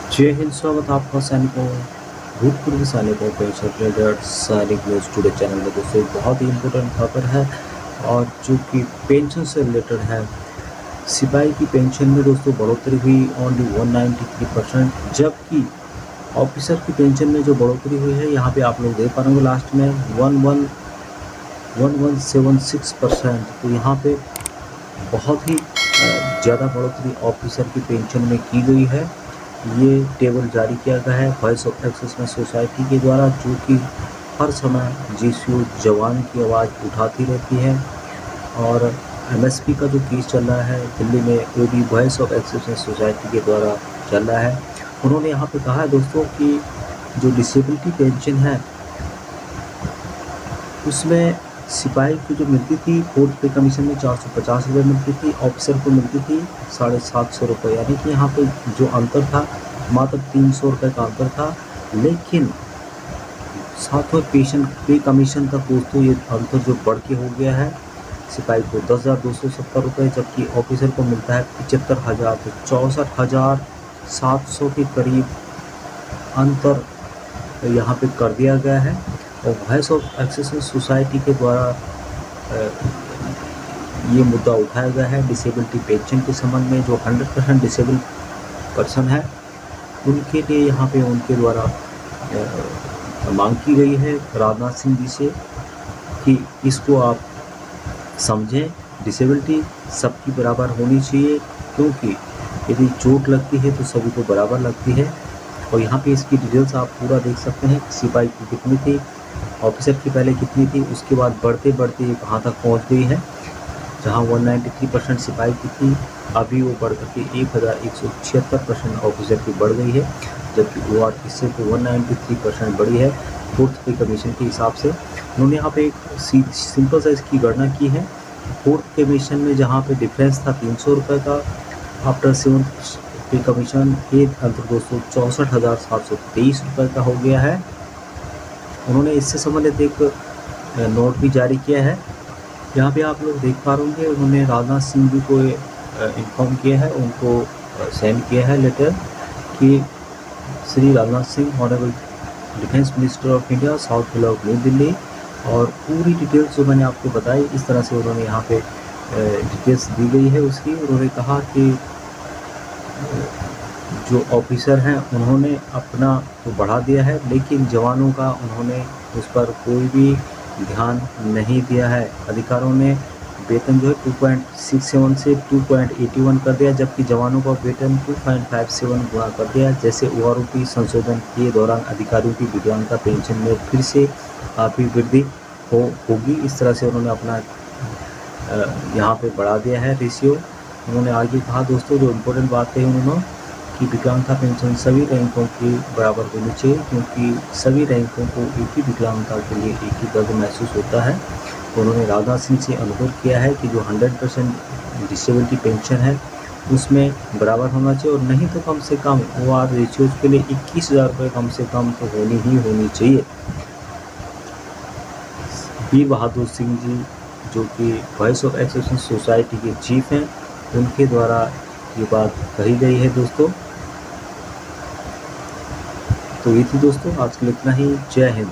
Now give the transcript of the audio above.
जय हिंद। स्वागत आपका सैनिकों, भूतपूर्व सैनिकों पेंशन रिलेटेड सैनिक न्यूज़ टुडे चैनल में। दोस्तों बहुत ही इम्पोर्टेंट खबर है और जो कि पेंशन से रिलेटेड है। सिपाही की पेंशन में दोस्तों बढ़ोतरी हुई ओनली 193%, जबकि ऑफिसर की पेंशन में जो बढ़ोतरी हुई है यहाँ पे आप लोग देख पा रहे होंगे लास्ट में 1176%। तो यहाँ पे बहुत ही ज़्यादा बढ़ोतरी ऑफिसर की पेंशन में की गई है। ये टेबल जारी किया गया है वॉइस ऑफ एक्सेसमेंट सोसाइटी के द्वारा, जो कि हर समय जीसीयू जवान की आवाज़ उठाती रहती है। और एमएसपी का जो केस चल रहा है दिल्ली में, वो भी वॉइस ऑफ एक्सेसमेंट सोसाइटी के द्वारा चल रहा है। उन्होंने यहाँ पे कहा है दोस्तों कि जो डिसेबिलिटी पेंशन है उसमें सिपाही को जो मिलती थी फोर्थ पे कमीशन में 450 रुपये मिलती थी, ऑफिसर को मिलती थी 750 रुपये। यानी कि यहाँ पे जो अंतर था मात्र 300 रुपये का अंतर था। लेकिन साथ में पेंशन पे कमीशन तक दोस्तों ये अंतर जो बढ़ के हो गया है। सिपाही को 10,270 रुपये, जबकि ऑफिसर को मिलता है 75,000। तो 64,700 के करीब अंतर यहाँ पे कर दिया गया है। और वॉइस ऑफ एक्सेसमेंट सोसाइटी के द्वारा ये मुद्दा उठाया गया है डिसेबिलिटी पेंशन के संबंध में। जो 100% डिसेबल पर्सन है उनके लिए यहाँ पे उनके द्वारा मांग की गई है राजनाथ सिंह जी से कि इसको आप समझें। डिसेबिलिटी सबकी बराबर होनी चाहिए, क्योंकि यदि चोट लगती है तो सभी को बराबर लगती है। और यहाँ पे इसकी डिटेल्स आप पूरा देख सकते हैं। सिपाही की कितनी थी, ऑफिसर की पहले कितनी थी, उसके बाद बढ़ते बढ़ते कहाँ तक पहुँच गई है। जहाँ 193% सिपाही की थी, अभी वो बढ़ करके 1176% ऑफिसर की बढ़ गई है, जबकि वो इससे तो 193% बढ़ी है फोर्थ पे कमीशन के हिसाब से। उन्होंने यहाँ पे एक सिंपल सा इसकी गणना की है। फोर्थ कमीशन में जहाँ पे डिफरेंस था 300 रुपये का, आफ्टर सेवन्थ पे कमीशन एक अंतर दोस्तों 64,723 रुपये का हो गया है। उन्होंने इससे संबंधित एक नोट भी जारी किया है। यहाँ पे आप लोग देख पा रहे होंगे, उन्होंने राजनाथ सिंह जी को इन्फॉर्म किया है, उनको सेंड किया है लेटर कि Shri Rajnath Singh honourable defence minister of India, south block new Delhi. और पूरी डिटेल्स जो मैंने आपको बताई इस तरह से उन्होंने यहाँ पे डिटेल्स दी गई है उसकी। उन्होंने कहा कि जो ऑफिसर हैं उन्होंने अपना तो बढ़ा दिया है, लेकिन जवानों का उन्होंने उस पर कोई भी ध्यान नहीं दिया है। अधिकारियों ने वेतन जो है 2.67 से 2.81 कर दिया, जबकि जवानों का वेतन 2.57 गुना कर दिया। जैसे ओआरओपी संशोधन के दौरान अधिकारियों की विकलांगता पेंशन में फिर से काफ़ी वृद्धि होगी। इस तरह से उन्होंने अपना यहाँ पे बढ़ा दिया है रेशियो। उन्होंने आगे कहा दोस्तों, जो इम्पोर्टेंट बात कही उन्होंने कि विकलांगता पेंशन सभी रैंकों की बराबर होनी चाहिए, क्योंकि सभी रैंकों को एक ही विकलांगता के लिए एक ही दर्द महसूस होता है। तो उन्होंने राजनाथ सिंह से अनुरोध किया है कि जो 100% डिसेबिलिटी पेंशन है उसमें बराबर होना चाहिए, और नहीं तो कम से कम OR रेशियोज के लिए 21,000 रुपये कम से कम तो होनी ही होनी चाहिए। वीर बहादुर सिंह जी, जो कि वॉइस ऑफ एक्सेसमेंट सोसाइटी के चीफ हैं, उनके द्वारा ये बात कही गई है दोस्तों। तो ये थी दोस्तों आज के लिए इतना ही। जय हिंद।